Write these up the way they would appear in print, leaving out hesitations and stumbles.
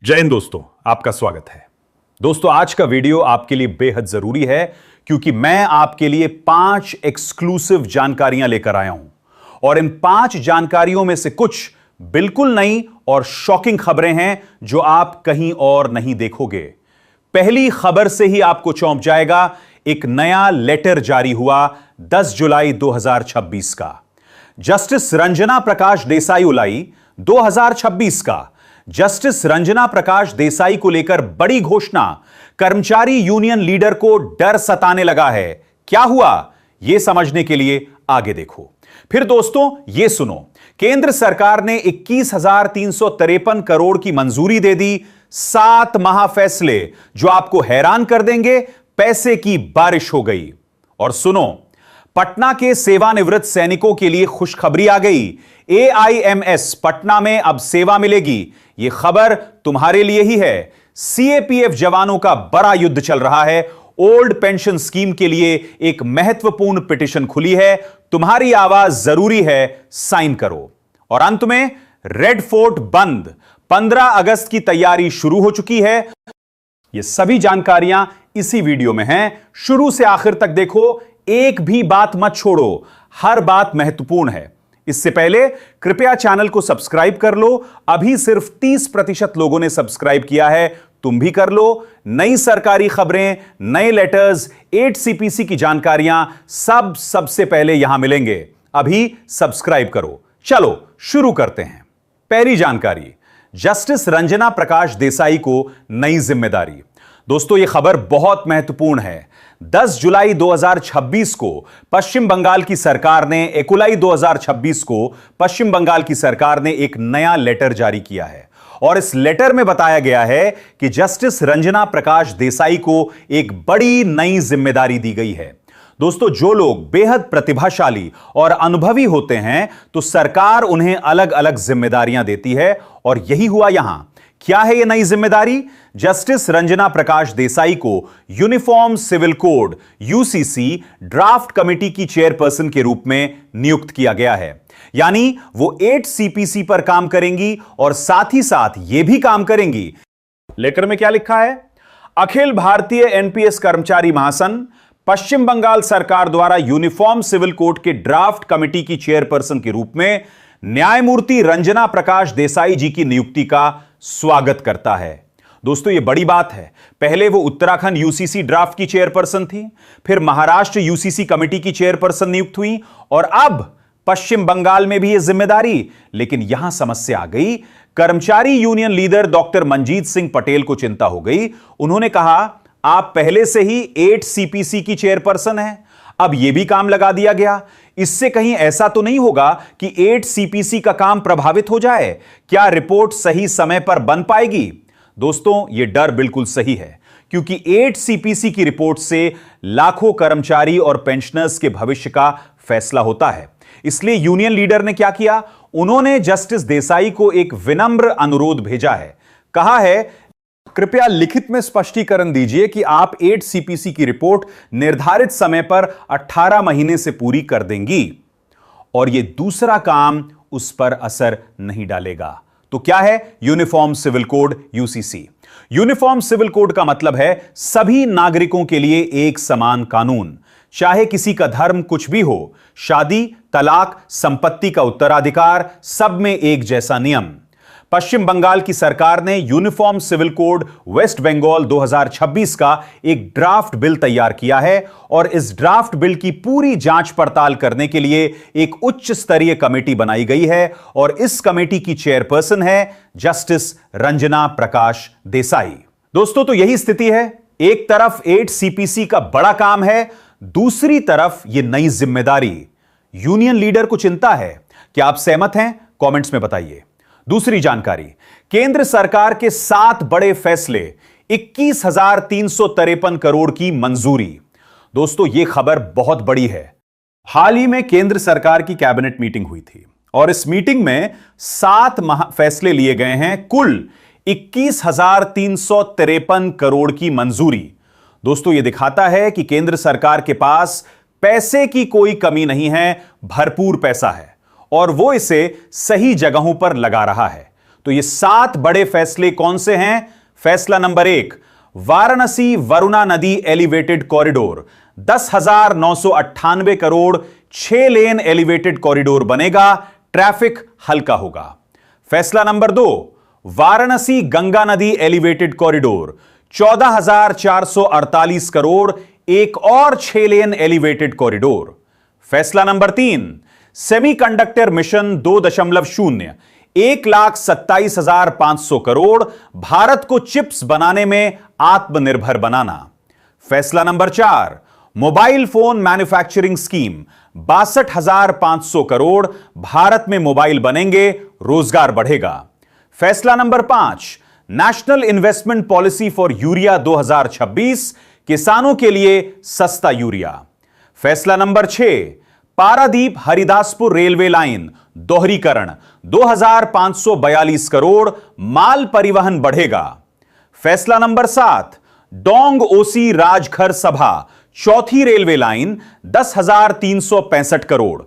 जय हिंद दोस्तों, आपका स्वागत है। दोस्तों, आज का वीडियो आपके लिए बेहद जरूरी है क्योंकि मैं आपके लिए 5 एक्सक्लूसिव जानकारियां लेकर आया हूं और इन 5 जानकारियों में से कुछ बिल्कुल नई और शॉकिंग खबरें हैं जो आप कहीं और नहीं देखोगे। पहली खबर से ही आपको चौंक जाएगा। एक नया लेटर जारी हुआ 10 जुलाई 2026 का। जस्टिस रंजना प्रकाश देसाई उलाई 2026 का। जस्टिस रंजना प्रकाश देसाई को लेकर बड़ी घोषणा। कर्मचारी यूनियन लीडर को डर सताने लगा है। क्या हुआ, यह समझने के लिए आगे देखो। फिर दोस्तों यह सुनो, केंद्र सरकार ने 21,353 करोड़ की मंजूरी दे दी। 7 महाफैसले जो आपको हैरान कर देंगे। पैसे की बारिश हो गई। और सुनो, पटना के सेवानिवृत्त सैनिकों के लिए खुशखबरी आ गई। AIMS पटना में अब सेवा मिलेगी। यह खबर तुम्हारे लिए ही है। CAPF जवानों का बड़ा युद्ध चल रहा है। ओल्ड पेंशन स्कीम के लिए एक महत्वपूर्ण पिटीशन खुली है। तुम्हारी आवाज जरूरी है, साइन करो। और अंत में रेड फोर्ट बंद, 15 अगस्त की तैयारी शुरू हो चुकी है। यह सभी जानकारियां इसी वीडियो में हैं। शुरू से आखिर तक देखो, एक भी बात मत छोड़ो, हर बात महत्वपूर्ण है। इससे पहले कृपया चैनल को सब्सक्राइब कर लो। अभी सिर्फ 30% लोगों ने सब्सक्राइब किया है, तुम भी कर लो। नई सरकारी खबरें, नए लेटर्स, 8 CPC की जानकारियां सबसे पहले यहां मिलेंगे। अभी सब्सक्राइब करो। चलो शुरू करते हैं। पहली जानकारी, जस्टिस रंजना प्रकाश देसाई को नई जिम्मेदारी। दोस्तों यह खबर बहुत महत्वपूर्ण है। 10 जुलाई 2026 को पश्चिम बंगाल की सरकार ने 1 जुलाई 2026 को पश्चिम बंगाल की सरकार ने एक नया लेटर जारी किया है और इस लेटर में बताया गया है कि जस्टिस रंजना प्रकाश देसाई को एक बड़ी नई जिम्मेदारी दी गई है। दोस्तों, जो लोग बेहद प्रतिभाशाली और अनुभवी होते हैं तो सरकार उन्हें अलग अलग जिम्मेदारियां देती है और यही हुआ यहां। क्या है यह नई जिम्मेदारी? जस्टिस रंजना प्रकाश देसाई को uniform civil code UCC draft committee की चेयरपर्सन के रूप में नियुक्त किया गया है। यानी वो 8 CPC पर काम करेंगी और साथ ही साथ यह भी काम करेंगी। लेटर में क्या लिखा है? अखिल भारतीय NPS कर्मचारी महासंघ पश्चिम बंगाल सरकार द्वारा यूनिफॉर्म सिविल कोड के ड्राफ्ट कमेटी की चेयरपर्सन के रूप में न्यायमूर्ति रंजना प्रकाश देसाई जी की नियुक्ति का स्वागत करता है। दोस्तों यह बड़ी बात है। पहले वो उत्तराखंड UCC ड्राफ्ट की चेयरपर्सन थी, फिर महाराष्ट्र UCC कमेटी की चेयरपर्सन नियुक्त हुई और अब पश्चिम बंगाल में भी यह जिम्मेदारी। लेकिन यहां समस्या आ गई। कर्मचारी union leader doctor Manjeet Singh Patel को चिंता हो गई। उन्होंने कहा, आप पहले से ही 8 CPC की चेयरपर्सन हैं, अब यह भी काम लगा दिया गया। इससे कहीं ऐसा तो नहीं होगा कि 8 CPC का काम प्रभावित हो जाए? क्या रिपोर्ट सही समय पर बन पाएगी? दोस्तों यह डर बिल्कुल सही है क्योंकि 8 CPC की रिपोर्ट से लाखों कर्मचारी और पेंशनर्स के भविष्य का फैसला होता है। इसलिए यूनियन लीडर ने क्या किया? उन्होंने जस्टिस देसाई को एक विनम्र अनुरोध भेजा है। कहा है, कृपया लिखित में स्पष्टीकरण दीजिए कि आप 8 CPC की रिपोर्ट निर्धारित समय पर 18 महीने से पूरी कर देंगी और यह दूसरा काम उस पर असर नहीं डालेगा। तो क्या है uniform civil code UCC? Uniform civil code का मतलब है सभी नागरिकों के लिए एक समान कानून, चाहे किसी का धर्म कुछ भी हो। शादी, तलाक, संपत्ति का उत्तराधिकार, सब में एक जैसा नियम। पश्चिम बंगाल की सरकार ने uniform civil code West Bengal 2026 का एक ड्राफ्ट बिल तैयार किया है और इस ड्राफ्ट बिल की पूरी जांच पड़ताल करने के लिए एक उच्च स्तरीय कमेटी बनाई गई है और इस कमेटी की चेयरपर्सन है जस्टिस रंजना प्रकाश देसाई। दोस्तों तो यही स्थिति है। एक तरफ 8 CPC का बड़ा काम है, दूसरी तरफ यह नई जिम्मेदारी। यूनियन लीडर को चिंता है। क्या आप सहमत हैं? कमेंट्स में बताइए। दूसरी जानकारी, केंद्र सरकार के 7 बड़े फैसले, 21,353 करोड़ की मंजूरी। दोस्तों यह खबर बहुत बड़ी है। हाल ही में केंद्र सरकार की कैबिनेट मीटिंग हुई थी और इस मीटिंग में 7 फैसले लिए गए हैं। कुल 21,353 करोड़ की मंजूरी। दोस्तों यह दिखाता है कि केंद्र सरकार के पास पैसे की कोई कमी नहीं है, भरपूर पैसा है और वो इसे सही जगहों पर लगा रहा है। तो ये 7 बड़े फैसले कौन से हैं? फैसला नंबर 1, वाराणसी वरुणा नदी elevated corridor 10,998 crore 6 lane elevated corridor बनेगा, ट्रैफिक हल्का होगा। फैसला नंबर 2, वाराणसी गंगा नदी एलिवेटेड कॉरिडोर 14,448 करोड़ एक और 6 लेन एलिवेटेड कॉरिडोर। फैसला number 3, semiconductor mission 2.0 1,27,500 crore Bharat को चिप्स बनाने में आत्मनिर्भर बनाना। फैसला number 4, mobile phone manufacturing scheme 62,500 crore Bharat में मोबाइल बनेंगे, रोजगार बढ़ेगा। फैसला number 5, national investment policy for urea 2026 किसानों के लिए सस्ता यूरिया। फैसला number 6, Paradip Haridaspur railway line दोहरीकरण 2,542 करोड़ माल परिवहन बढ़ेगा। फैसला नंबर 7, डोंग ओसी राजखर सभा चौथी रेलवे लाइन 10,365 करोड़,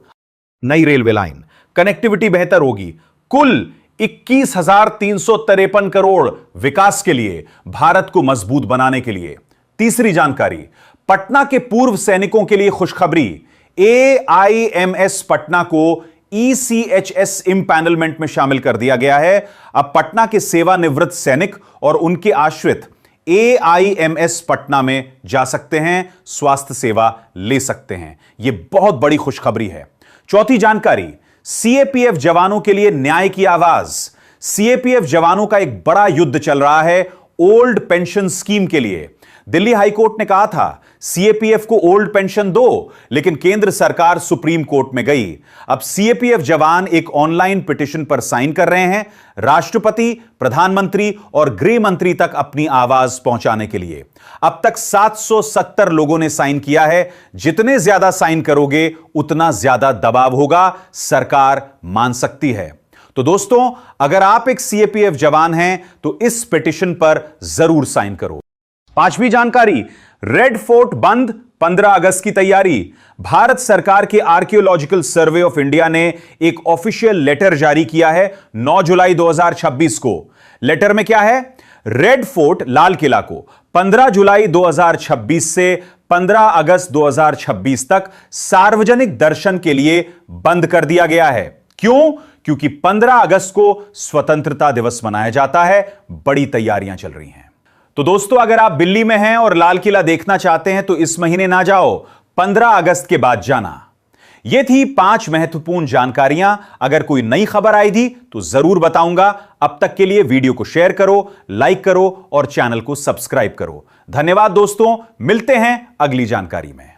नई रेलवे लाइन, कनेक्टिविटी बेहतर होगी, कुल 21,353 करोड़ विकास के लिए, भारत को मजबूत बनाने के लिए। तीसरी जानकारी, पटना के पूर्व सैनिकों के लिए खुशखबरी, AIMS पटना को ECHS इम्पैनलमेंट में शामिल कर दिया गया है। अब पटना के सेवानिवृत्त सैनिक और उनके आश्रित AIMS पटना में जा सकते हैं, स्वास्थ्य सेवा ले सकते हैं। यह बहुत बड़ी खुशखबरी है। चौथी जानकारी, CAPF जवानों के लिए न्याय की आवाज। CAPF जवानों का एक बड़ा युद्ध चल रहा है ओल्ड पेंशन स्कीम के लिए। दिल्ली हाईकोर्ट ने कहा था CAPF को ओल्ड पेंशन दो, लेकिन केंद्र सरकार सुप्रीम कोर्ट में गई। अब CAPF जवान एक ऑनलाइन पिटीशन पर साइन कर रहे हैं राष्ट्रपति, प्रधानमंत्री और गृह मंत्री तक अपनी आवाज पहुंचाने के लिए। अब तक 770 लोगों ने साइन किया है। जितने ज्यादा साइन करोगे उतना ज्यादा दबाव होगा, सरकार मान सकती है। तो दोस्तों, अगर आप एक CAPF जवान हैं तो इस पिटीशन पर जरूर साइन करो। पांचवी जानकारी, रेड फोर्ट बंद, 15 अगस्त की तैयारी। भारत सरकार के आर्कियोलॉजिकल सर्वे ऑफ इंडिया ने एक ऑफिशियल लेटर जारी किया है 9 जुलाई 2026 को। लेटर में क्या है? रेड फोर्ट लाल किला को 15 जुलाई 2026 से 15 अगस्त 2026 तक सार्वजनिक दर्शन के लिए बंद कर दिया गया है। क्यों? क्योंकि 15 अगस्त को स्वतंत्रता दिवस मनाया जाता है। बड़ी तैयारियां चल रही हैं। तो दोस्तों, अगर आप दिल्ली में हैं और लाल किला देखना चाहते हैं तो इस महीने ना जाओ, 15 अगस्त के बाद जाना। यह थी 5 महत्वपूर्ण जानकारियां। अगर कोई नई खबर आई थी तो जरूर बताऊंगा। अब तक के लिए वीडियो को शेयर करो, लाइक करो और चैनल को सब्सक्राइब करो। धन्यवाद दोस्तों, मिलते हैं अगली जानकारी में।